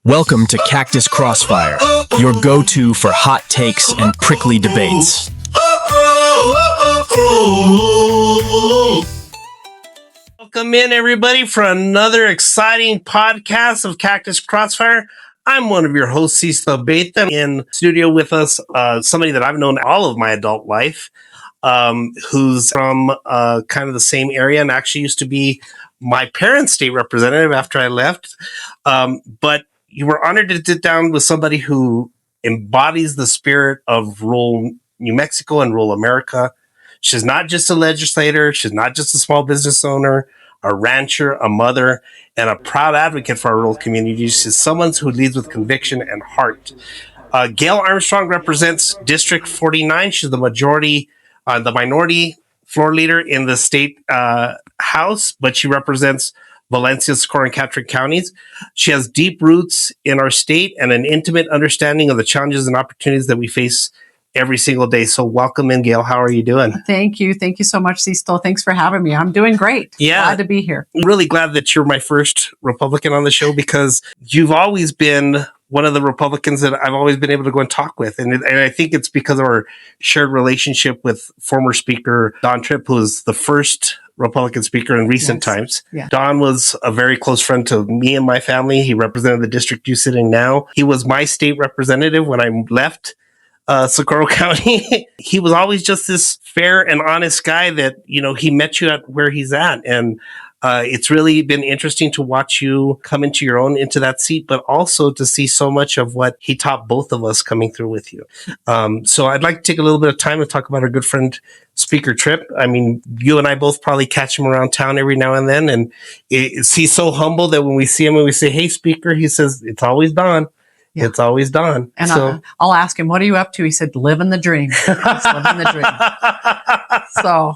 Welcome to Cactus Crossfire, your go-to for hot takes and prickly debates. Welcome in, everybody, for another exciting podcast of Cactus Crossfire. I'm one of your hosts, Sisto Abeyta. In studio with us, somebody that I've known all of my adult life, who's from kind of the same area and actually used to be my parents' state representative after I left. But you were honored to sit down with somebody who embodies the spirit of rural New Mexico and rural America. She's not just a legislator. She's not just a small business owner, a rancher, a mother, and a proud advocate for our rural communities. She's someone who leads with conviction and heart. Gail Armstrong represents District 49. She's the minority floor leader in the state House, but she represents Valencia, Socorro, and Catron counties. She has deep roots in our state and an intimate understanding of the challenges and opportunities that we face every single day. So welcome in, Gail. How are you doing? Thank you. Thank you so much, Sisto. Thanks for having me. I'm doing great. Yeah. Glad to be here. I'm really glad that you're my first Republican on the show because you've always been one of the Republicans that I've always been able to go and talk with. And I think it's because of our shared relationship with former Speaker Don Tripp, who was the first Republican speaker in recent times. Yeah. Don was a very close friend to me and my family. He represented the district you sit in now. He was my state representative when I left Socorro County. He was always just this fair and honest guy that, you know, he met you at where he's at. And it's really been interesting to watch you come into your own into that seat, but also to see so much of what he taught both of us coming through with you. So I'd like to take a little bit of time to talk about our good friend, Speaker Tripp. I mean, you and I both probably catch him around town every now and then. And he's so humble that when we see him and we say, "Hey, Speaker," he says, "It's always Don." Yeah. It's always Don. And so I'll ask him, "What are you up to?" He said, "Living the dream." He's living the dream. So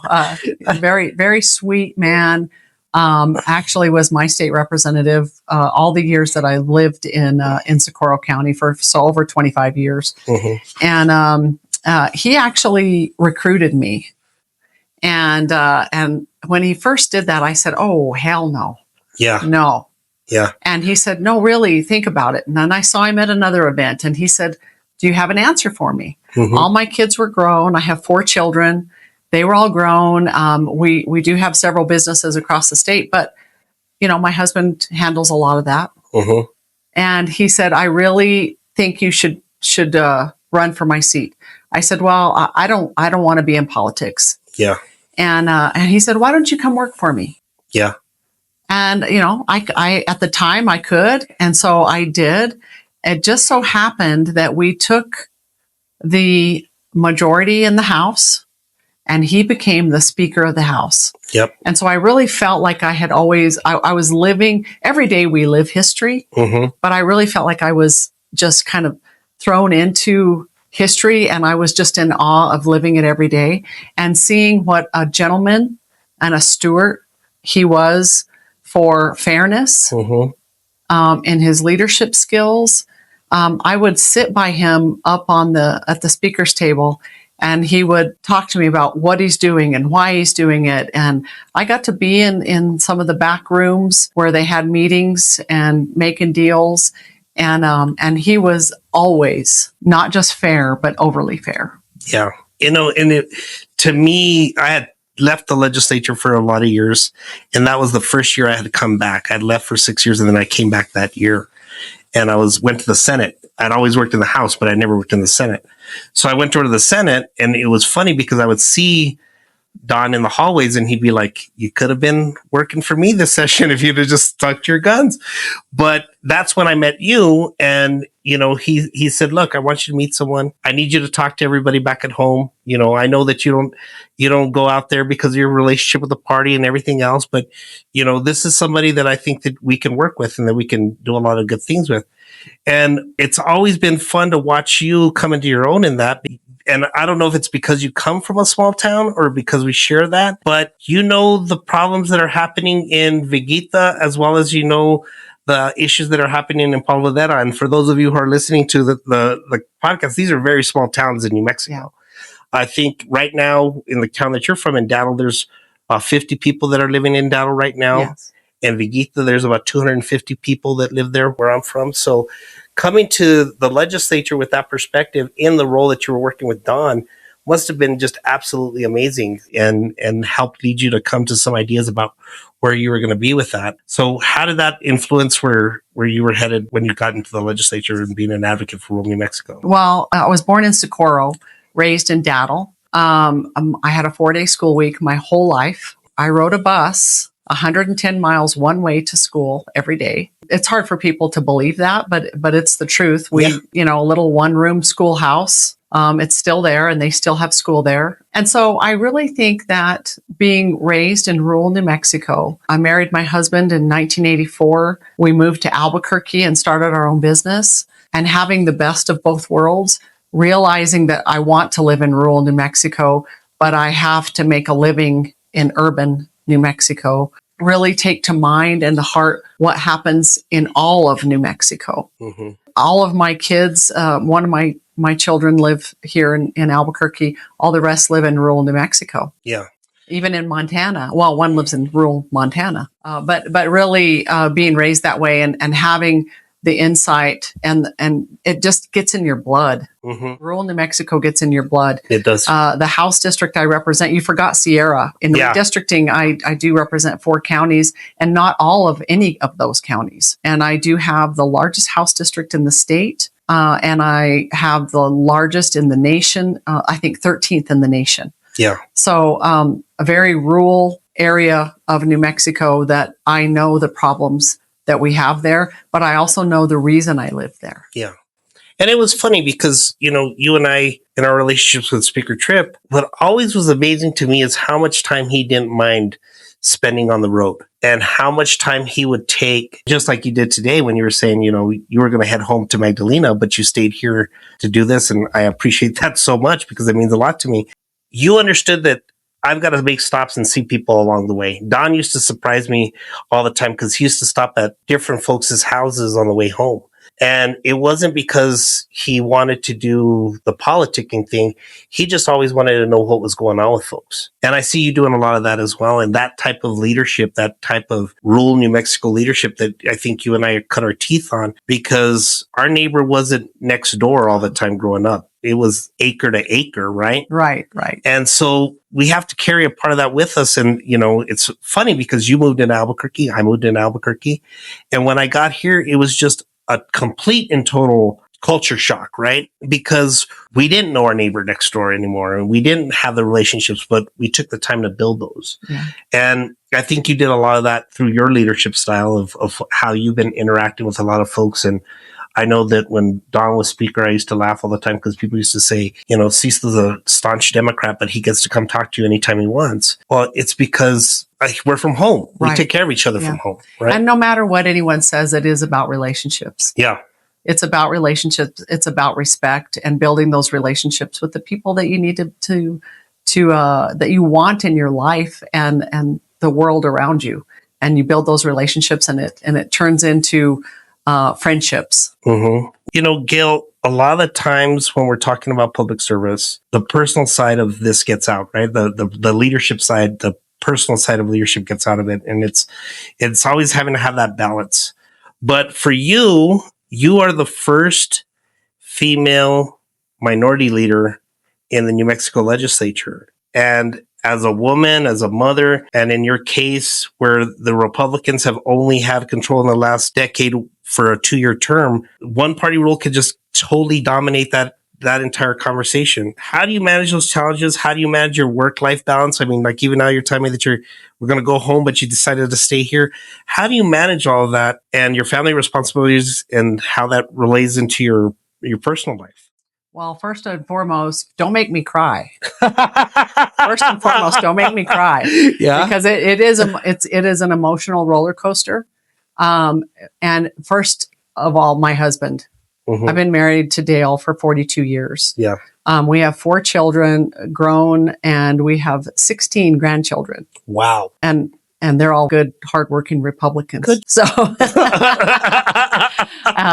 a very, very sweet man. Actually was my state representative all the years that I lived in Socorro County for over 25 years. Mm-hmm. And he actually recruited me. And when he first did that, I said, "Oh, hell no." Yeah. No. Yeah. And he said, "No, really, think about it." And then I saw him at another event and he said, "Do you have an answer for me?" Mm-hmm. All my kids were grown. I have 4 children. They were all grown. We do have several businesses across the state, but you know, my husband handles a lot of that. Mm-hmm. And he said, "I really think you should run for my seat." I said, "Well, I don't want to be in politics." Yeah. And he said, "Why don't you come work for me?" Yeah. And, you know, I at the time I could. And so I did. It just so happened that we took the majority in the House and he became the Speaker of the House. Yep. And so I really felt like I had always, I was living, every day we live history, mm-hmm. but I really felt like I was just kind of thrown into history and I was just in awe of living it every day and seeing what a gentleman and a steward he was for fairness, mm-hmm. In his leadership skills. I would sit by him up at the speaker's table and he would talk to me about what he's doing and why he's doing it. And I got to be in some of the back rooms where they had meetings and making deals. And he was always not just fair, but overly fair. Yeah. You know, and to me, I had left the legislature for a lot of years. And that was the first year I had to come back. I'd left for 6 years and then I came back that year. And I went to the Senate. I'd always worked in the House, but I never worked in the Senate. So I went over to the Senate and it was funny because I would see Don in the hallways and he'd be like, "You could have been working for me this session if you'd have just stuck to your guns." But that's when I met you. And, you know, he said, "Look, I want you to meet someone. I need you to talk to everybody back at home. You know, I know that you don't go out there because of your relationship with the party and everything else. But, you know, this is somebody that I think that we can work with and that we can do a lot of good things with." And it's always been fun to watch you come into your own in that. And I don't know if it's because you come from a small town or because we share that, but you know the problems that are happening in Veguita as well as you know the issues that are happening in Palo Verdera. And for those of you who are listening to the podcast, these are very small towns in New Mexico. Yeah. I think right now in the town that you're from in Dattle, there's 50 people that are living in Dattle right now. Yes. In Viguita, there's about 250 people that live there where I'm from. So coming to the legislature with that perspective in the role that you were working with Don must have been just absolutely amazing and helped lead you to come to some ideas about where you were going to be with that. So how did that influence where you were headed when you got into the legislature and being an advocate for rural New Mexico? Well, I was born in Socorro, raised in Daddle. I had a 4-day school week my whole life. I rode a bus 110 miles one way to school every day. It's hard for people to believe that, but it's the truth. We, a little one-room schoolhouse. It's still there, and they still have school there. And so I really think that being raised in rural New Mexico, I married my husband in 1984. We moved to Albuquerque and started our own business, and having the best of both worlds, realizing that I want to live in rural New Mexico, but I have to make a living in urban New Mexico, really take to mind and the heart what happens in all of New Mexico. Mm-hmm. All of my kids, one of my children live here in Albuquerque. All the rest live in rural New Mexico. Yeah. Even in Montana. Well, one lives in rural Montana. But really being raised that way and having the insight and it just gets in your blood. Mm-hmm. Rural New Mexico gets in your blood. It does. The House district I represent, you forgot Sierra. In the redistricting, I do represent 4 counties and not all of any of those counties. And I do have the largest House district in the state. And I have the largest in the nation, I think 13th in the nation. Yeah. So a very rural area of New Mexico that I know the problems that we have there, but I also know the reason I live there. Yeah. And it was funny because, you and I, in our relationships with Speaker Tripp, what always was amazing to me is how much time he didn't mind spending on the road and how much time he would take, just like you did today when you were saying, you were going to head home to Magdalena, but you stayed here to do this. And I appreciate that so much because it means a lot to me. You understood that I've got to make stops and see people along the way. Don used to surprise me all the time because he used to stop at different folks' houses on the way home. And it wasn't because he wanted to do the politicking thing. He just always wanted to know what was going on with folks. And I see you doing a lot of that as well. And that type of leadership, that type of rural New Mexico leadership that I think you and I cut our teeth on because our neighbor wasn't next door all the time growing up. It was acre to acre, right? Right. And so we have to carry a part of that with us. And, it's funny because you moved in Albuquerque. I moved in Albuquerque. And when I got here, it was just a complete and total culture shock, right? Because we didn't know our neighbor next door anymore and we didn't have the relationships, but we took the time to build those. Yeah. And I think you did a lot of that through your leadership style of how you've been interacting with a lot of folks. And I know that when Don was speaker, I used to laugh all the time because people used to say, Sisto's a staunch Democrat, but he gets to come talk to you anytime he wants. Well, it's because we're from home. Right. We take care of each other from home. Right. And no matter what anyone says, it is about relationships. Yeah. It's about relationships. It's about respect and building those relationships with the people that you need to that you want in your life and the world around you. And you build those relationships and it turns into friendships. Mm-hmm. Gail, a lot of the times when we're talking about public service, the personal side of this gets out, right? The leadership side, the personal side of leadership gets out of it. And it's always having to have that balance. But for you, you are the first female minority leader in the New Mexico legislature. And as a woman, as a mother, and in your case, where the Republicans have only had control in the last decade for a 2-year term, one party rule could just totally dominate that entire conversation. How do you manage those challenges? How do you manage your work-life balance? I mean, like even now you're telling me that we're going to go home, but you decided to stay here. How do you manage all of that and your family responsibilities and how that relates into your personal life? Well, first and foremost, don't make me cry. First and foremost, don't make me cry. Yeah. Because it is an emotional roller coaster. And first of all, my husband. Mm-hmm. I've been married to Dale for 42 years. Yeah. We have 4 children grown and we have 16 grandchildren. Wow. And they're all good, hardworking Republicans. Good. So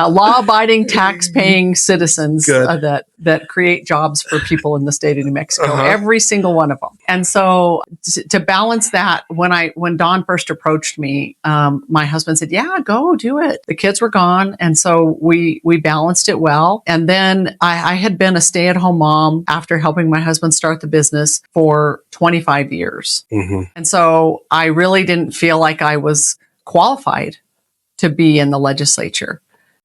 law-abiding, tax-paying citizens that that create jobs for people in the state of New Mexico, Uh-huh. every single one of them. And so to balance that, when Don first approached me, my husband said, yeah, go do it. The kids were gone. And so we balanced it well. And then I had been a stay-at-home mom after helping my husband start the business for 25 years. Mm-hmm. And so I really didn't feel like I was qualified to be in the legislature.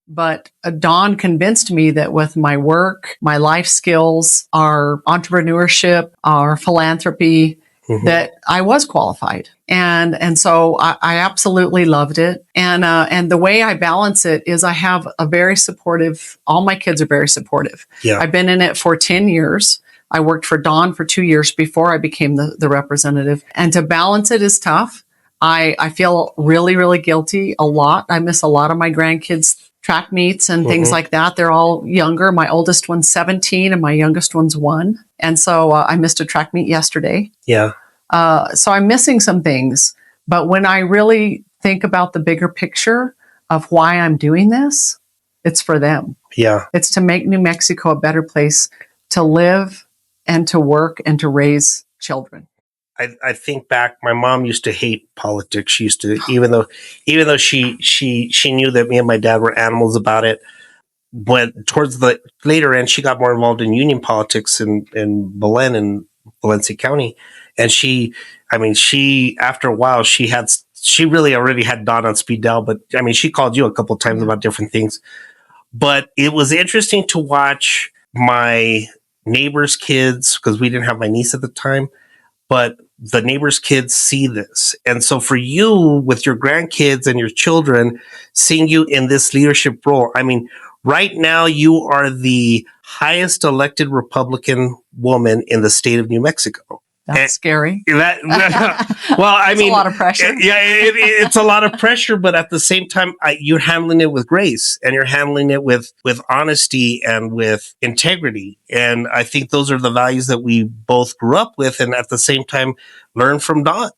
But Don convinced me that with my work, my life skills, our entrepreneurship, our philanthropy, that I was qualified. And so I absolutely loved it. And the way I balance it is I have a very supportive, all my kids are very supportive. Yeah. I've been in it for 10 years. I worked for Don for 2 years before I became the representative. And to balance it is tough. I feel really, really guilty a lot. I miss a lot of my grandkids' track meets and things like that. They're all younger. My oldest one's 17 and my youngest one's 1. And so I missed a track meet yesterday. Yeah. So I'm missing some things. But when I really think about the bigger picture of why I'm doing this, it's for them. Yeah. It's to make New Mexico a better place to live and to work and to raise children. I think back, my mom used to hate politics. She used to, even though she knew that me and my dad were animals about it. But towards the later end, she got more involved in union politics in Belen and Valencia County. And she, after a while, she really already had Don on speed dial. But she called you a couple of times about different things. But it was interesting to watch my neighbors' kids, because we didn't have my niece at the time, but the neighbors' kids see this. And so for you, with your grandkids and your children, seeing you in this leadership role, right now you are the highest elected Republican woman in the state of New Mexico. That's scary. Well, It's a lot of pressure. Yeah, it's a lot of pressure, but at the same time, you're handling it with grace and you're handling it with honesty and with integrity. And I think those are the values that we both grew up with, and at the same time, learn from Don.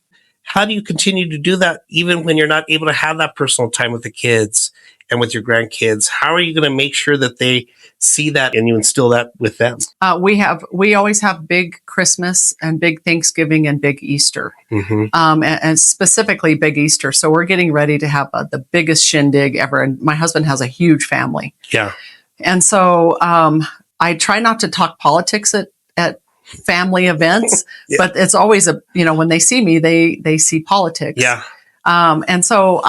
How do you continue to do that even when you're not able to have that personal time with the kids and with your grandkids? How are you going to make sure that they see that and you instill that with them? We always have big Christmas and big Thanksgiving and big Easter, and specifically big Easter. So we're getting ready to have the biggest shindig ever. And my husband has a huge family. Yeah. And so I try not to talk politics at family events, but it's always when they see me, they see politics. Yeah. And so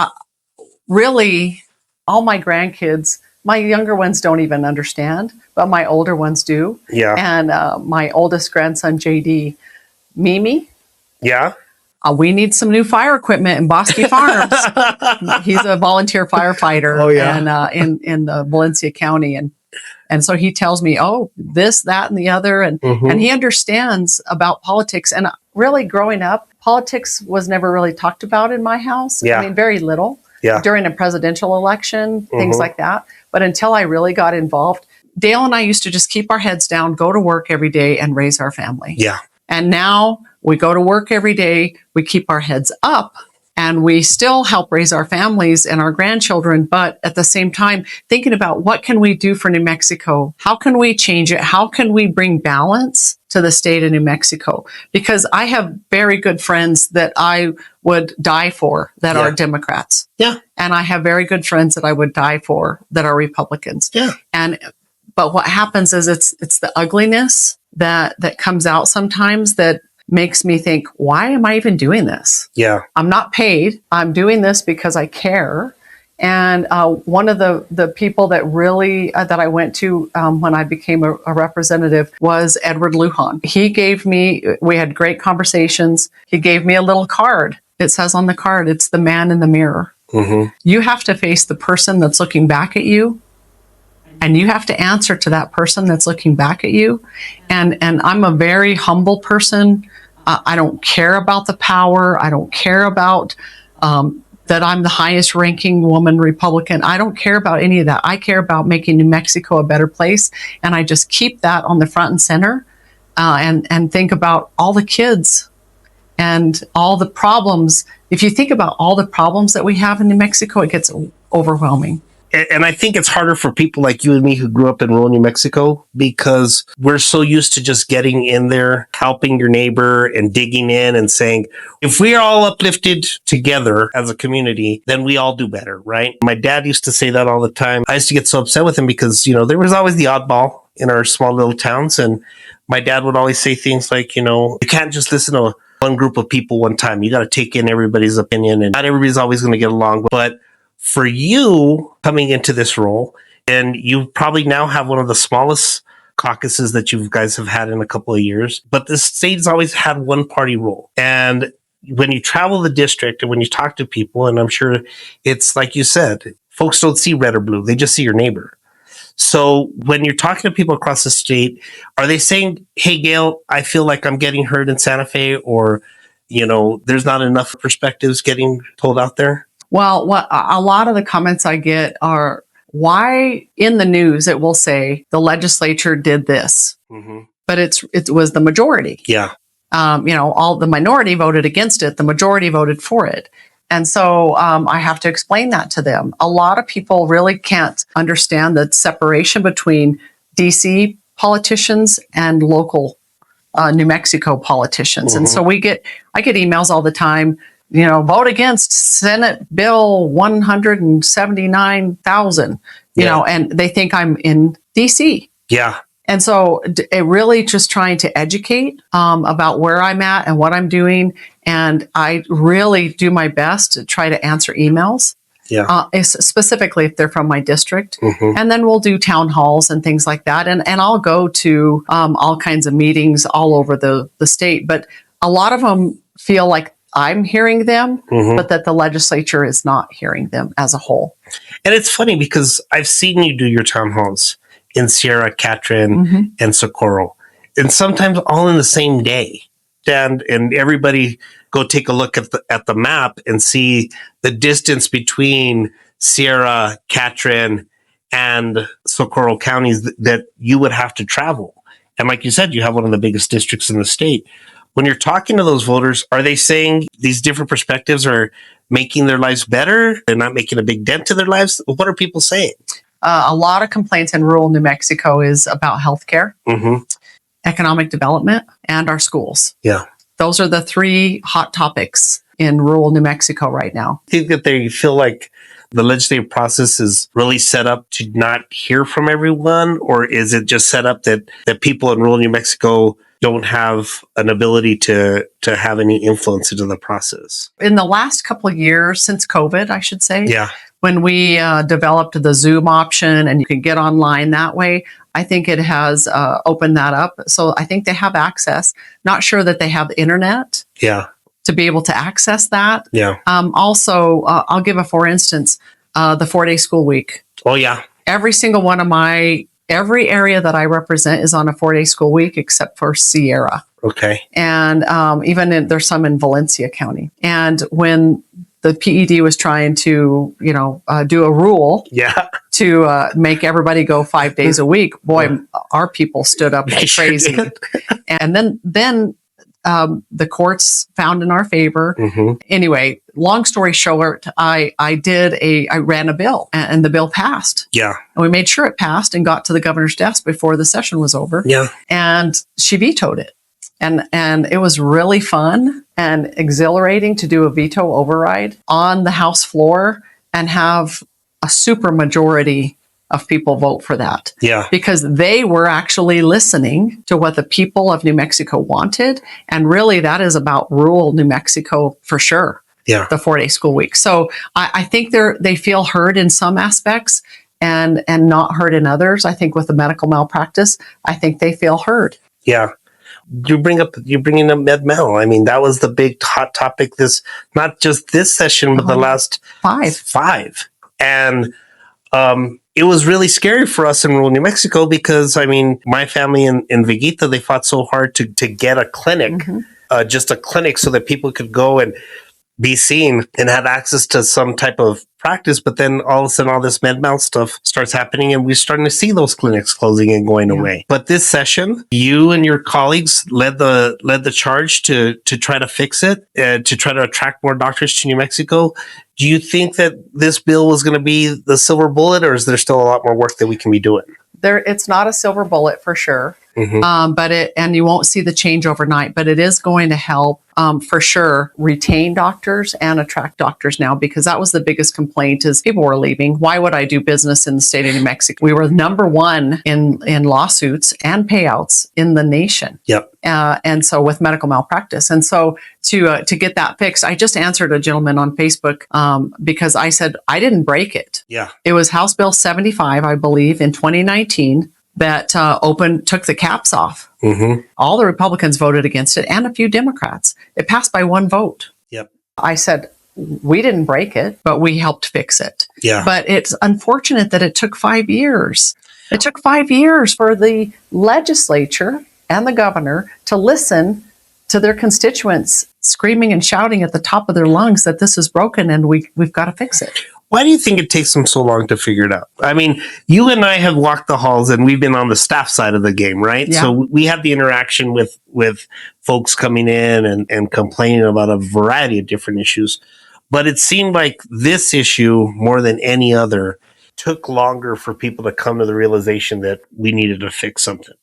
really all my grandkids, my younger ones don't even understand, but my older ones do. Yeah. And my oldest grandson, JD, Mimi. Yeah. We need some new fire equipment in Bosque Farms. He's a volunteer firefighter. Oh, yeah. And in the Valencia County. And so he tells me, oh, this, that, and the other. And he understands about politics. And really growing up, politics was never really talked about in my house. Yeah. Very little. Yeah. During a presidential election, things like that. But until I really got involved, Dale and I used to just keep our heads down, go to work every day and raise our family. Yeah. And now we go to work every day, we keep our heads up, and we still help raise our families and our grandchildren. But at the same time, thinking about what can we do for New Mexico? How can we change it? How can we bring balance to the state of New Mexico? Because I have very good friends that I would die for that are Democrats. Yeah. And I have very good friends that I would die for that are Republicans. Yeah. But what happens is it's the ugliness that comes out sometimes that makes me think, why am I even doing this? Yeah. I'm not paid. I'm doing this because I care. And one of the people that really that I went to when I became a representative was Edward Lujan. He gave me, we had great conversations. He gave me a little card. It says on the card, it's the man in the mirror. You have to face the person that's looking back at you. And you have to answer to that person that's looking back at you. And I'm a very humble person. I don't care about the power. I don't care about that I'm the highest ranking woman Republican. I don't care about any of that. I care about making New Mexico a better place. And I just keep that on the front and center and think about all the kids and all the problems. If you think about all the problems that we have in New Mexico, it gets overwhelming. And I think it's harder for people like you and me who grew up in rural New Mexico because we're so used to just getting in there, helping your neighbor and digging in and saying, if we are all uplifted together as a community, then we all do better, right? My dad used to say that all the time. I used to get so upset with him because, there was always the oddball in our small little towns. And my dad would always say things like, you can't just listen to one group of people one time. You got to take in everybody's opinion, and not everybody's always going to get along. But for you coming into this role, and you probably now have one of the smallest caucuses that you guys have had in a couple of years, but the state's always had one party rule. And when you travel the district and when you talk to people, and I'm sure it's like you said, folks don't see red or blue. They just see your neighbor. So when you're talking to people across the state, are they saying, hey, Gail, I feel like I'm getting heard in Santa Fe, or, there's not enough perspectives getting told out there? Well, what a lot of the comments I get are, why in the news it will say the legislature did this, but it was the majority. Yeah. All the minority voted against it. The majority voted for it. And so I have to explain that to them. A lot of people really can't understand the separation between DC politicians and local New Mexico politicians. And so I get emails all the time, vote against Senate Bill 179,000, and they think I'm in DC. Yeah. And so it really just trying to educate about where I'm at and what I'm doing. And I really do my best to try to answer emails. Yeah. Specifically if they're from my district. And then we'll do town halls and things like that. And I'll go to all kinds of meetings all over the state. But a lot of them feel like I'm hearing them, but that the legislature is not hearing them as a whole. And it's funny because I've seen you do your town halls in Sierra, Catron, and Socorro, and sometimes all in the same day. And everybody go take a look at the map and see the distance between Sierra, Catron, and Socorro counties that you would have to travel. And like you said, you have one of the biggest districts in the state. When you're talking to those voters, are they saying these different perspectives are making their lives better? They're not making a big dent to their lives? What are people saying? A lot of complaints in rural New Mexico is about healthcare, economic development, and our schools. Yeah. Those are the three hot topics in rural New Mexico right now. I think that they feel like the legislative process is really set up to not hear from everyone, or is it just set up that people in rural New Mexico don't have an ability to have any influence into the process? In the last couple of years, since COVID, I should say, yeah, when we developed the Zoom option and you can get online that way, I think it has opened that up. So I think they have access. Not sure that they have the internet. Yeah. To be able to access that. Yeah. Also, I'll give for instance, the 4-day school week. Oh, yeah. Every single one of every area that I represent is on a 4-day school week except for Sierra. Okay. And there's some in Valencia County. And when the PED was trying to, do a rule to make everybody go 5 days a week, boy, our people stood up like crazy. And then the courts found in our favor. Anyway, long story short, I ran a bill and the bill passed. Yeah. And we made sure it passed and got to the governor's desk before the session was over. Yeah. And she vetoed it. And it was really fun and exhilarating to do a veto override on the House floor and have a super majority of people vote for that. Yeah. Because they were actually listening to what the people of New Mexico wanted. And really that is about rural New Mexico for sure. Yeah. The 4-day school week. So I think they feel heard in some aspects and not heard in others. I think with the medical malpractice, I think they feel heard. Yeah. You're bringing up med mal. I mean, that was the big hot topic not just this session, but the last five. And it was really scary for us in rural New Mexico because, I mean, my family in Veguita, they fought so hard to get a clinic, just a clinic so that people could go and be seen and have access to some type of practice. But then all of a sudden, all this med mal stuff starts happening and we're starting to see those clinics closing and going away. But this session, you and your colleagues led the charge to try to fix it, to try to attract more doctors to New Mexico. Do you think that this bill was going to be the silver bullet, or is there still a lot more work that we can be doing? It's not a silver bullet for sure. Mm-hmm. And you won't see the change overnight, but it is going to help for sure retain doctors and attract doctors now, because that was the biggest complaint is people were leaving. Why would I do business in the state of New Mexico? We were number one in lawsuits and payouts in the nation. Yep. And so with medical malpractice. And so to get that fixed, I just answered a gentleman on Facebook because I said, I didn't break it. Yeah. It was House Bill 75, I believe, in 2019 that took the caps off. Mm-hmm. All the Republicans voted against it and a few Democrats. It passed by one vote. Yep. I said, we didn't break it, but we helped fix it. Yeah. But it's unfortunate that it took 5 years. It took 5 years for the legislature and the governor to listen to their constituents screaming and shouting at the top of their lungs that this is broken and we've got to fix it. Why do you think it takes them so long to figure it out? I mean, you and I have walked the halls and we've been on the staff side of the game, right? Yeah. So we have the interaction with folks coming in and complaining about a variety of different issues. But it seemed like this issue, more than any other, took longer for people to come to the realization that we needed to fix something.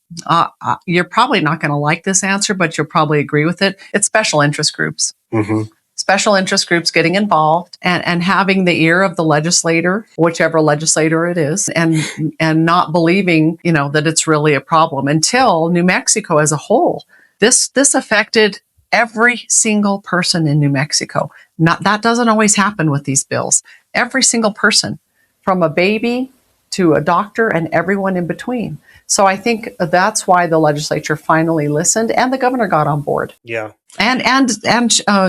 You're probably not going to like this answer, but you'll probably agree with it. It's special interest groups. Mm-hmm. Special interest groups getting involved and having the ear of the legislator, whichever legislator it is, and not believing, that it's really a problem until New Mexico as a whole. This affected every single person in New Mexico. That doesn't always happen with these bills. Every single person, from a baby to a doctor and everyone in between. So I think that's why the legislature finally listened and the governor got on board. Yeah. And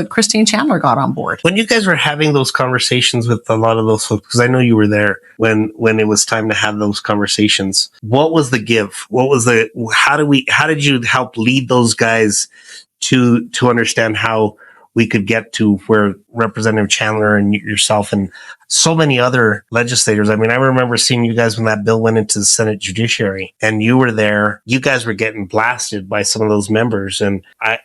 Christine Chandler got on board. When you guys were having those conversations with a lot of those folks, because I know you were there when it was time to have those conversations, what was the give? How did you help lead those guys to understand how we could get to where Representative Chandler and yourself and so many other legislators. I mean, I remember seeing you guys when that bill went into the Senate Judiciary and you were there. You guys were getting blasted by some of those members. And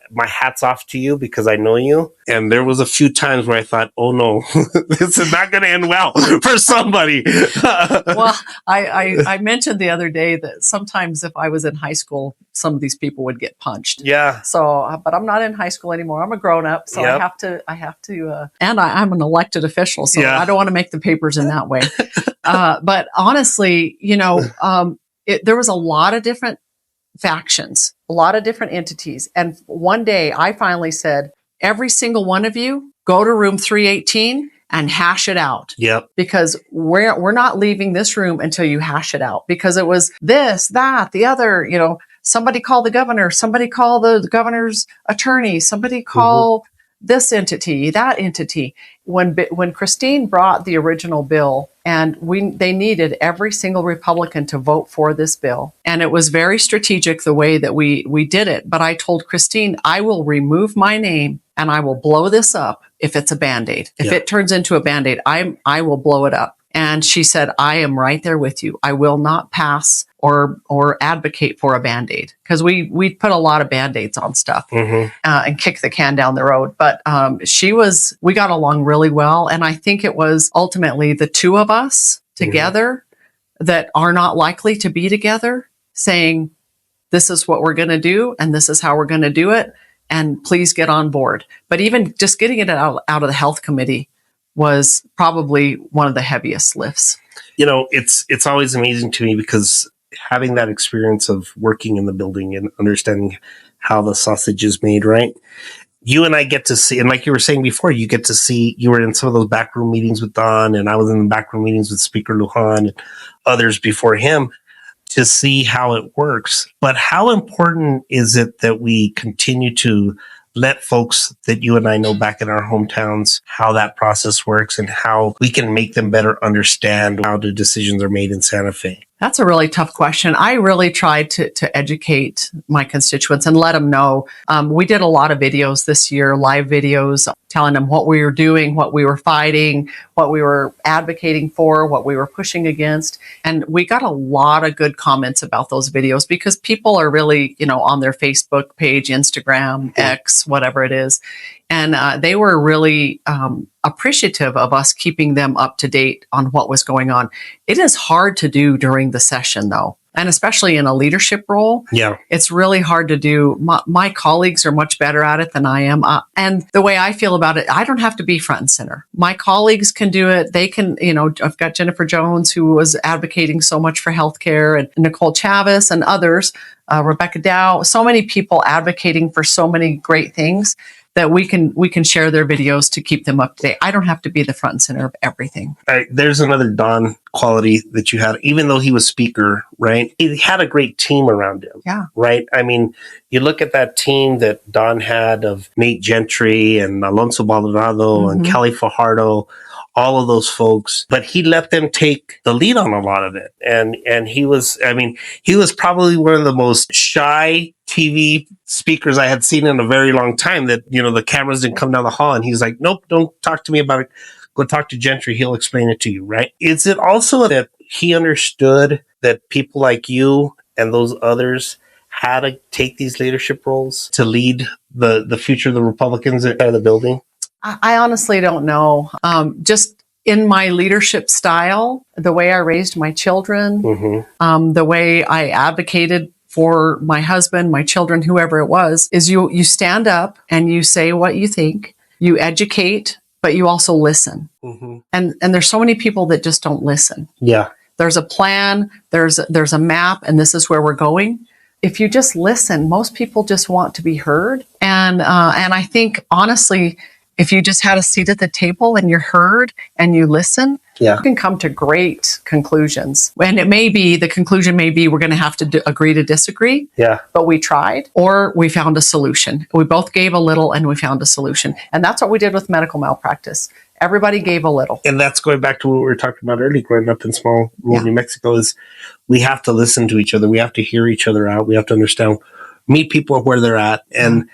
my hat's off to you because I know you. And there was a few times where I thought, oh no, this is not going to end well for somebody. Well, I mentioned the other day that sometimes if I was in high school, some of these people would get punched. Yeah. So, but I'm not in high school anymore. I'm a grown up. So Yep. I have to, and I'm an elected official. So Yeah. I don't want to make the papers in that way. But honestly, there was a lot of different factions, a lot of different entities. And one day I finally said, every single one of you go to room 318 and hash it out. Yep. Because we're not leaving this room until you hash it out. Because it was this, that, the other, somebody call the governor, somebody call the governor's attorney, somebody call this entity, that entity. When Christine brought the original bill, and they needed every single Republican to vote for this bill, and it was very strategic the way that we did it. But I told Christine, I will remove my name and I will blow this up if it's a Band-Aid. If it turns into a Band-Aid, I will blow it up. And she said, I am right there with you. I will not pass or advocate for a Band-Aid, because we put a lot of Band-Aids on stuff and kick the can down the road. But we got along really well. And I think it was ultimately the two of us together that are not likely to be together saying, this is what we're going to do and this is how we're going to do it. And please get on board. But even just getting it out of the health committee was probably one of the heaviest lifts. It's always amazing to me because having that experience of working in the building and understanding how the sausage is made, right? You and I get to see, and like you were saying before, you get to see, you were in some of those backroom meetings with Don, and I was in the backroom meetings with Speaker Lujan and others before him to see how it works. But how important is it that we continue to let folks that you and I know back in our hometowns, how that process works and how we can make them better understand how the decisions are made in Santa Fe? That's a really tough question. I really tried to educate my constituents and let them know. We did a lot of videos this year, live videos, telling them what we were doing, what we were fighting, what we were advocating for, what we were pushing against. And we got a lot of good comments about those videos because people are really, on their Facebook page, Instagram, X, whatever it is. And they were really appreciative of us keeping them up to date on what was going on. It is hard to do during the session, though. And especially in a leadership role, it's really hard to do. My colleagues are much better at it than I am. And the way I feel about it, I don't have to be front and center. My colleagues can do it. They can, I've got Jennifer Jones, who was advocating so much for healthcare, and Nicole Chavez and others, Rebecca Dow, so many people advocating for so many great things that we can share their videos to keep them up to date. I don't have to be the front and center of everything. There's another Don quality that you had, even though he was speaker, right? He had a great team around him. Yeah. Right. I mean, you look at that team that Don had of Nate Gentry and Alonso Baldonado and Kelly Fajardo, all of those folks, but he let them take the lead on a lot of it. And he was probably one of the most shy TV speakers I had seen in a very long time, that, the cameras didn't come down the hall and he's like, nope, don't talk to me about it. Go talk to Gentry. He'll explain it to you. Right. Is it also that he understood that people like you and those others had to take these leadership roles to lead the future of the Republicans out of the building? I honestly don't know. Just in my leadership style, the way I raised my children, the way I advocated for my husband, my children, whoever it was, is you stand up and you say what you think, you educate, but you also listen. And there's so many people that just don't listen. Yeah. There's a plan, there's a map, and this is where we're going. If you just listen, most people just want to be heard. And I think, honestly, if you just had a seat at the table and you're heard and you listen, you can come to great conclusions. And the conclusion may be we're going to have to agree to disagree. Yeah. But we tried, or we found a solution. We both gave a little and we found a solution. And that's what we did with medical malpractice. Everybody gave a little. And that's going back to what we were talking about earlier, growing up in small rural New Mexico, is we have to listen to each other. We have to hear each other out. We have to understand, meet people where they're at, and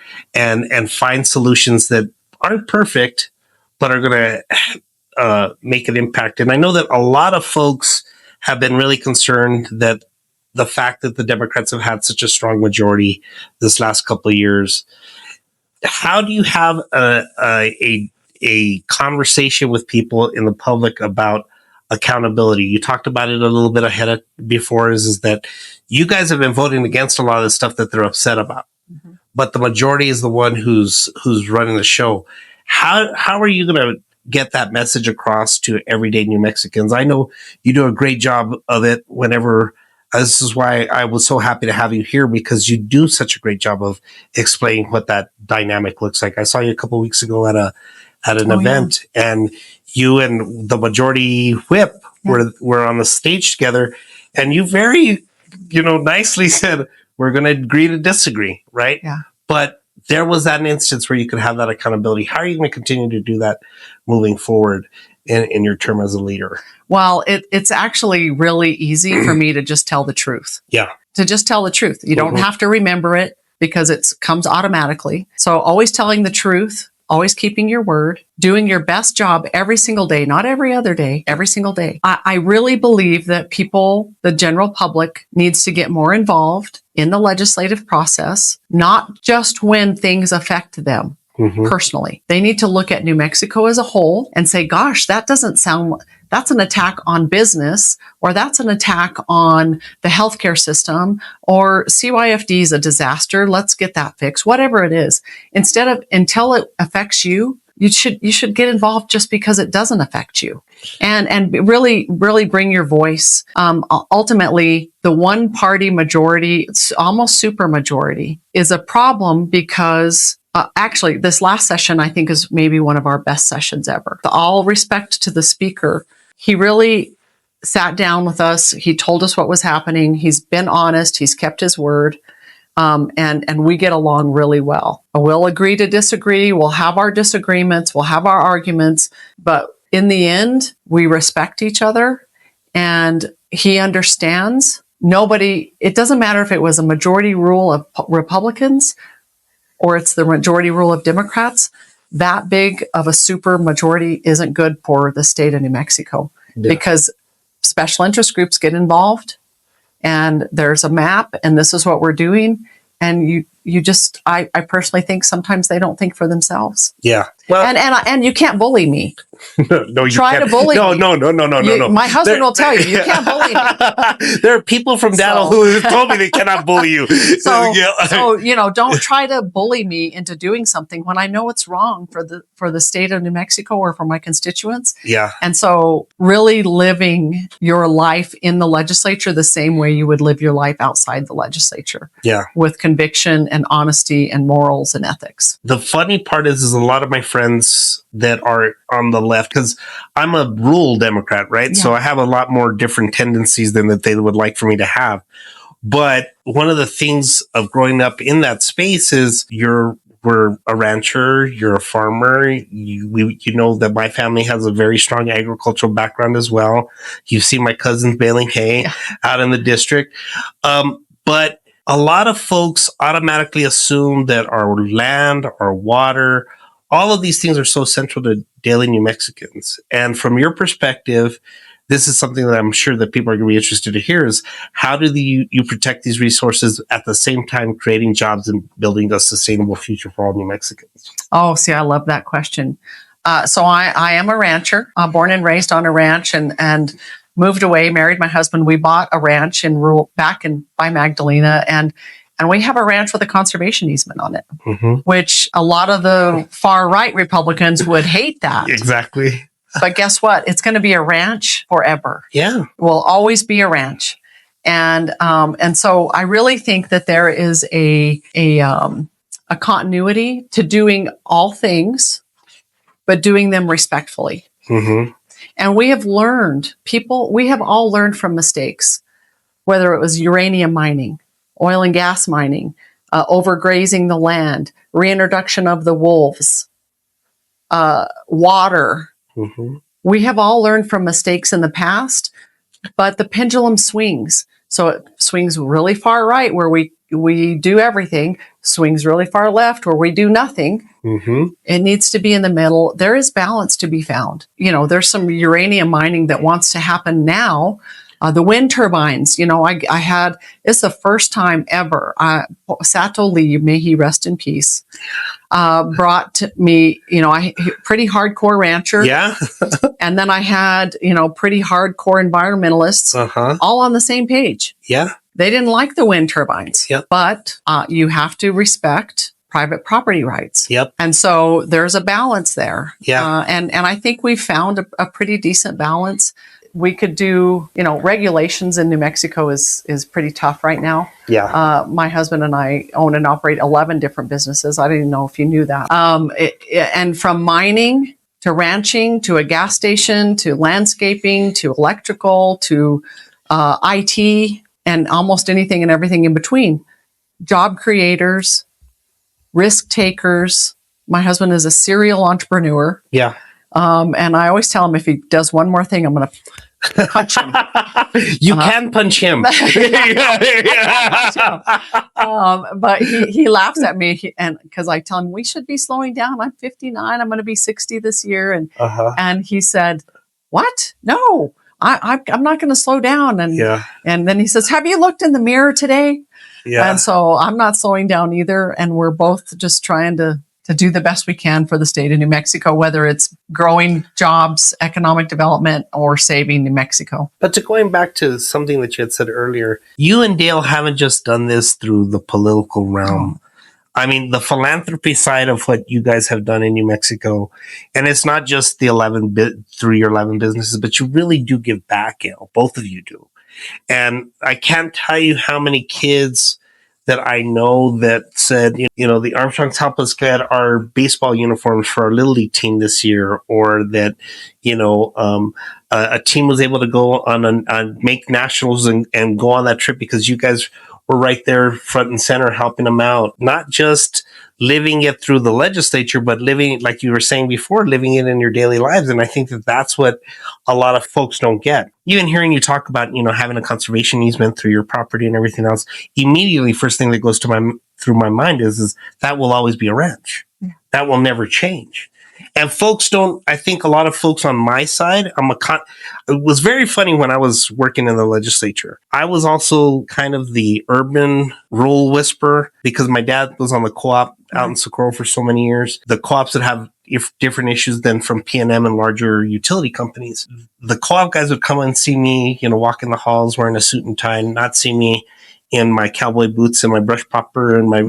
find solutions that aren't perfect, but are going to make an impact. And I know that a lot of folks have been really concerned that the fact that the Democrats have had such a strong majority this last couple of years. How do you have a conversation with people in the public about accountability? You talked about it a little bit before, is that you guys have been voting against a lot of the stuff that they're upset about. But the majority is the one who's running the show. How are you going to get that message across to everyday New Mexicans? I know you do a great job of it whenever. This is why I was so happy to have you here, because you do such a great job of explaining what that dynamic looks like. I saw you a couple of weeks ago at an event, and you and the majority whip were on the stage together, and you very, nicely said, we're going to agree to disagree, right? Yeah. But there was that instance where you could have that accountability. How are you going to continue to do that moving forward in your term as a leader? Well, it's actually really easy for me to just tell the truth. Yeah. To just tell the truth. You don't have to remember it because it comes automatically. So always telling the truth, always keeping your word, doing your best job every single day, not every other day, every single day. I really believe that the general public, needs to get more involved in the legislative process, not just when things affect them personally. They need to look at New Mexico as a whole and say, gosh, that's an attack on business, or that's an attack on the healthcare system, or CYFD is a disaster. Let's get that fixed, whatever it is. Until it affects you, you should get involved just because it doesn't affect you, and really, really bring your voice. Ultimately, the one party majority, almost super majority, is a problem because actually this last session, I think, is maybe one of our best sessions ever. All respect to the speaker. He really sat down with us. He told us what was happening. He's been honest. He's kept his word. And we get along really well. We'll agree to disagree. We'll have our disagreements. We'll have our arguments. But in the end, we respect each other, and he understands. It doesn't matter if it was a majority rule of Republicans or it's the majority rule of Democrats. That big of a super majority isn't good for the state of New Mexico, because special interest groups get involved, and there's a map, and this is what we're doing. And I personally think sometimes they don't think for themselves. Yeah. Well, And you can't bully me. no, you Try can't. to bully me. No. My husband will tell you can't bully me. There are people from Dano who have told me they cannot bully you. So don't try to bully me into doing something when I know it's wrong for the state of New Mexico or for my constituents. Yeah. And so really living your life in the legislature the same way you would live your life outside the legislature. Yeah. With conviction and honesty and morals and ethics. The funny part is a lot of my friends that are on the left, because I'm a rural Democrat, right? Yeah. So I have a lot more different tendencies than that they would like for me to have. But one of the things of growing up in that space is we're a rancher, you're a farmer. You know that my family has a very strong agricultural background as well. You see my cousins baling hay out in the district. But a lot of folks automatically assume that our land, our water, all of these things are so central to daily New Mexicans. And from your perspective, this is something that I'm sure that people are going to be interested to hear is how do you protect these resources at the same time creating jobs and building a sustainable future for all New Mexicans? Oh, see, I love that question. So I am a rancher, born and raised on a ranch and moved away, married my husband. We bought a ranch by Magdalena and we have a ranch with a conservation easement on it, which a lot of the far right Republicans would hate that. Exactly. But guess what? It's going to be a ranch forever. Yeah. It will always be a ranch. And so I really think that there is a continuity to doing all things, but doing them respectfully. Mm-hmm. And we have all learned from mistakes, whether it was uranium mining, oil and gas mining, overgrazing the land, reintroduction of the wolves, water. Mm-hmm. We have all learned from mistakes in the past, but the pendulum swings. So it swings really far right where we do everything, swings really far left where we do nothing. Mm-hmm. It needs to be in the middle. There is balance to be found. There's some uranium mining that wants to happen now. The wind turbines, it's the first time ever. Sato Lee, may he rest in peace, brought me, pretty hardcore rancher. Yeah. And then I had, pretty hardcore environmentalists all on the same page. Yeah. They didn't like the wind turbines, but you have to respect private property rights. Yep. And so there's a balance there. Yeah. And I think we found a pretty decent balance. We could do, regulations in New Mexico is pretty tough right now. Yeah. My husband and I own and operate 11 different businesses. I didn't know if you knew that. And from mining to ranching to a gas station to landscaping to electrical to IT and almost anything and everything in between. Job creators, risk takers. My husband is a serial entrepreneur. Yeah. And I always tell him if he does one more thing, I'm going to punch him. You can punch him. But he laughs at me and because I tell him we should be slowing down. I'm 59. I'm going to be 60 this year. And he said, "What? No, I'm not going to slow down." And then he says, "Have you looked in the mirror today?" Yeah. And so I'm not slowing down either. And we're both just trying to do the best we can for the state of New Mexico, whether it's growing jobs, economic development, or saving New Mexico. But to going back to something that you had said earlier, you and Dale haven't just done this through the political realm. I mean, the philanthropy side of what you guys have done in New Mexico, and it's not just the 11 through your 11 businesses, but you really do give back, Gail. Both of you do. And I can't tell you how many kids that I know that said, the Armstrongs help us get our baseball uniforms for our Little League team this year, or that, a team was able to go on make nationals and go on that trip because you guys were right there front and center helping them out. Not just living it through the legislature, but living, like you were saying before, living it in your daily lives. And I think that that's what a lot of folks don't get. Even hearing you talk about, having a conservation easement through your property and everything else, immediately first thing that goes through my mind is that will always be a ranch. Yeah. That will never change. And folks don't, I think a lot of folks on my side, it was very funny when I was working in the legislature. I was also kind of the urban rural whisperer because my dad was on the co-op out in Socorro for so many years. The co-ops that have different issues than from P&M and larger utility companies. The co-op guys would come and see me, walk in the halls wearing a suit and tie, and not see me in my cowboy boots and my brush popper and my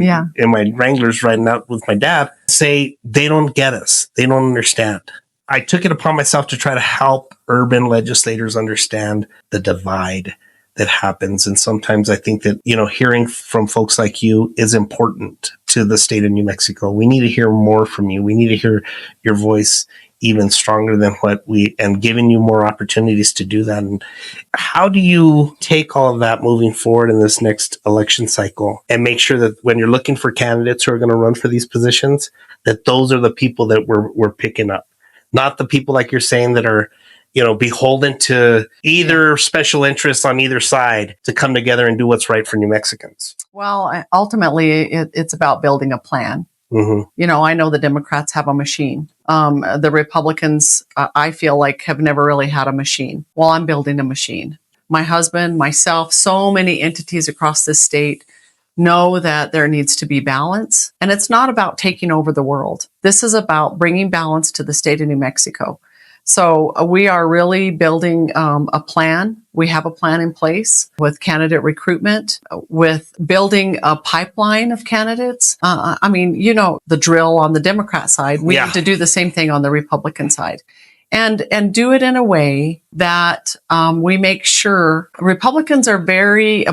Wranglers riding out with my dad, say they don't get us. They don't understand. I took it upon myself to try to help urban legislators understand the divide that happens. And sometimes I think that, hearing from folks like you is important to the state of New Mexico. We need to hear more from you. We need to hear your voice even stronger than and giving you more opportunities to do that. And how do you take all of that moving forward in this next election cycle and make sure that when you're looking for candidates who are going to run for these positions, that those are the people that we're picking up, not the people like you're saying that are, beholden to either special interests on either side to come together and do what's right for New Mexicans? Well, ultimately, it's about building a plan. Mm-hmm. I know the Democrats have a machine. The Republicans, I feel like, have never really had a machine. Well, I'm building a machine. My husband, myself, so many entities across this state know that there needs to be balance. And it's not about taking over the world. This is about bringing balance to the state of New Mexico. So we are really building a plan. We have a plan in place with candidate recruitment, with building a pipeline of candidates. The drill on the Democrat side. We need to do the same thing on the Republican side. And do it in a way that we make sure Republicans a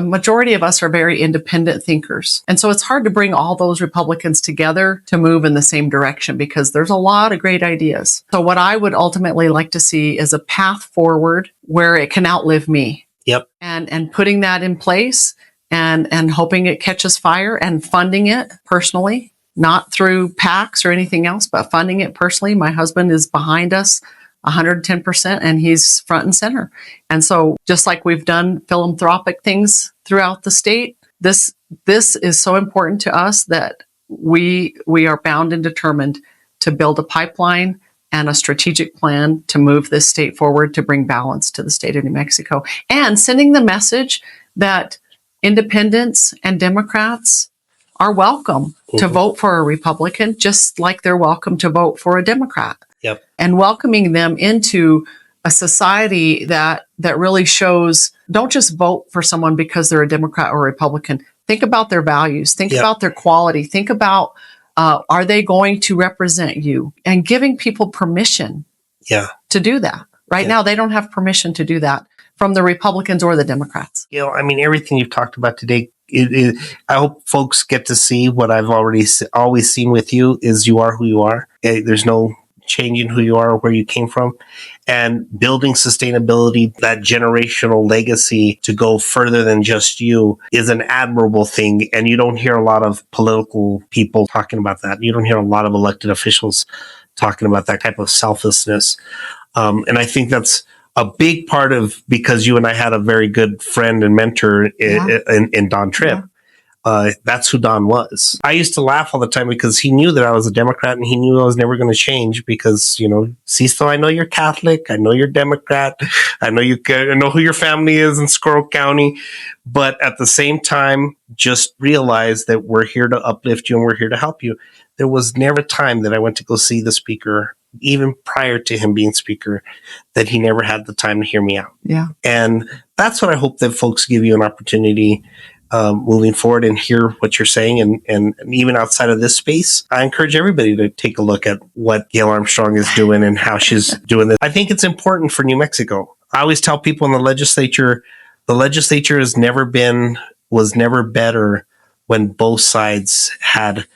majority of us are very independent thinkers. And so it's hard to bring all those Republicans together to move in the same direction because there's a lot of great ideas. So what I would ultimately like to see is a path forward where it can outlive me. Yep. And putting that in place and hoping it catches fire and funding it personally, not through PACs or anything else, but funding it personally. My husband is behind us 110%, and he's front and center. And so just like we've done philanthropic things throughout the state, this is so important to us that we are bound and determined to build a pipeline and a strategic plan to move this state forward, to bring balance to the state of New Mexico, and sending the message that independents and Democrats are welcome to vote for a Republican, just like they're welcome to vote for a Democrat. Yep. And welcoming them into a society that really shows, don't just vote for someone because they're a Democrat or a Republican. Think about their values. Think about their quality. Think about, are they going to represent you? And giving people permission to do that. Right now, they don't have permission to do that from the Republicans or the Democrats. Everything you've talked about today, I hope folks get to see what I've always seen with you is you are who you are. There's no changing who you are or where you came from, and building sustainability, that generational legacy to go further than just you is an admirable thing. And you don't hear a lot of political people talking about that. You don't hear a lot of elected officials talking about that type of selflessness. And I think that's a big part of, because you and I had a very good friend and mentor in Don Tripp. Yeah. That's who Don was. I used to laugh all the time because he knew that I was a Democrat and he knew I was never going to change because, Sisto, I know you're Catholic. I know you're Democrat. I know who your family is in Socorro County. But at the same time, just realize that we're here to uplift you and we're here to help you. There was never a time that I went to go see the speaker, even prior to him being speaker, that he never had the time to hear me out. Yeah. And that's what I hope that folks give you an opportunity moving forward and hear what you're saying. And even outside of this space, I encourage everybody to take a look at what Gail Armstrong is doing and how she's doing this. I think it's important for New Mexico. I always tell people in the legislature was never better when both sides had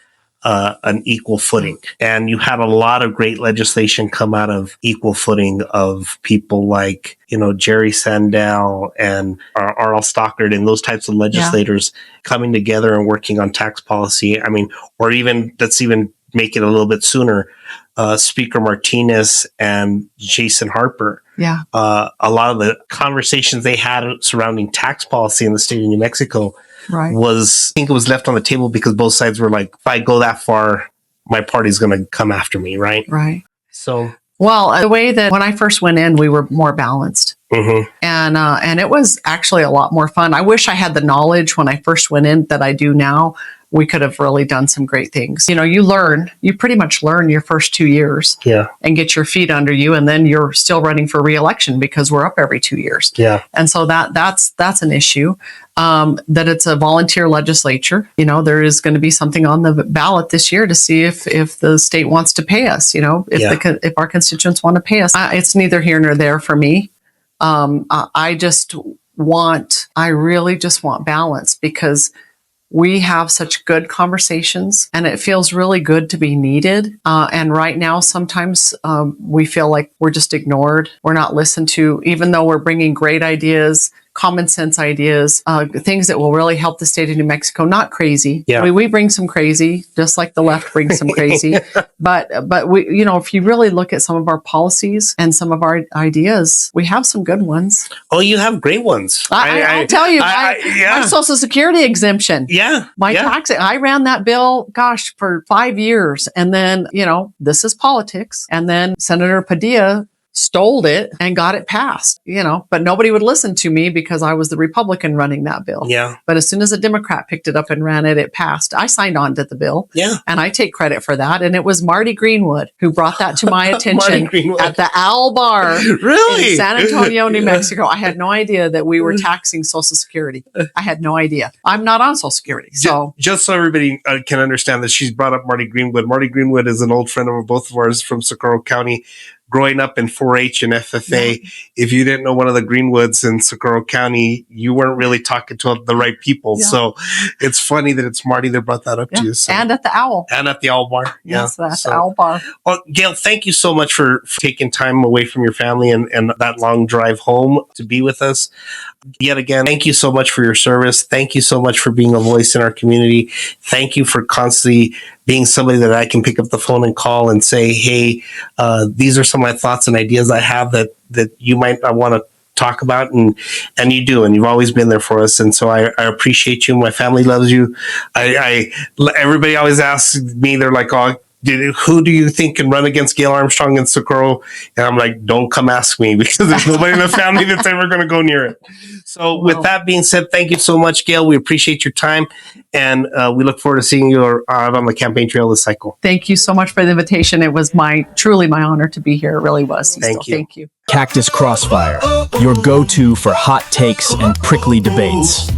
an equal footing. And you had a lot of great legislation come out of equal footing of people like, Jerry Sandell and R.L. Stockard and those types of legislators coming together and working on tax policy. Or even, let's even make it a little bit sooner, Speaker Martinez and Jason Harper. Yeah. A lot of the conversations they had surrounding tax policy in the state of New Mexico I think it was left on the table because both sides were like, if I go that far, my party's going to come after me, right? Right. So, Well, the way that when I first went in, we were more balanced. And it was actually a lot more fun. I wish I had the knowledge when I first went in that I do now. We could have really done some great things. You know, you pretty much learn your first 2 years and get your feet under you. And then you're still running for reelection because we're up every 2 years. Yeah. And so that's an issue. That it's a volunteer legislature. You know, there is going to be something on the ballot this year to see if the state wants to pay us, you know, if our constituents want to pay us. It's neither here nor there for me. I really just want balance because we have such good conversations and it feels really good to be needed. And right now, sometimes we feel like we're just ignored. We're not listened to, even though we're bringing great ideas, common sense ideas, things that will really help the state of New Mexico. Not crazy. Yeah. We bring some crazy, just like the left brings some crazy. But we, you know, if you really look at some of our policies and some of our ideas, we have some good ones. Oh, you have great ones. I'll tell you, my Social Security exemption. Yeah. My tax, I ran that bill, gosh, for 5 years. And then, you know, this is politics. And then Senator Padilla stole it and got it passed, you know, but nobody would listen to me because I was the Republican running that bill. Yeah. But as soon as a Democrat picked it up and ran it, it passed. I signed on to the bill. Yeah. And I take credit for that. And it was Marty Greenwood who brought that to my attention at the Owl Bar really? in San Antonio, New Mexico. I had no idea that we were taxing Social Security. I had no idea. I'm not on Social Security. So just so everybody can understand that she's brought up Marty Greenwood. Marty Greenwood is an old friend of both of ours from Socorro County. Growing up in 4-H and FFA, if you didn't know one of the Greenwoods in Socorro County, you weren't really talking to the right people. So it's funny that it's Marty that brought that up to you. So. And at the Owl. And at the Owl Bar. Yes, that's the Owl Bar. Well, Gail, thank you so much for taking time away from your family and that long drive home to be with us. Yet again, thank you so much for your service. Thank you so much for being a voice in our community. Thank you for constantly being somebody that I can pick up the phone and call and say, hey, these are some of my thoughts and ideas I have that you might want to talk about. And you do, and you've always been there for us. And so I appreciate you. My family loves you. Everybody always asks me, they're like, oh, who do you think can run against Gail Armstrong and Socorro? And I'm like, don't come ask me because there's nobody in the family that's ever going to go near it. So with that being said, thank you so much, Gail. We appreciate your time. And we look forward to seeing you out on the campaign trail this cycle. Thank you so much for the invitation. It was truly my honor to be here. It really was. Thank you. Thank you. Cactus Crossfire, your go-to for hot takes and prickly debates.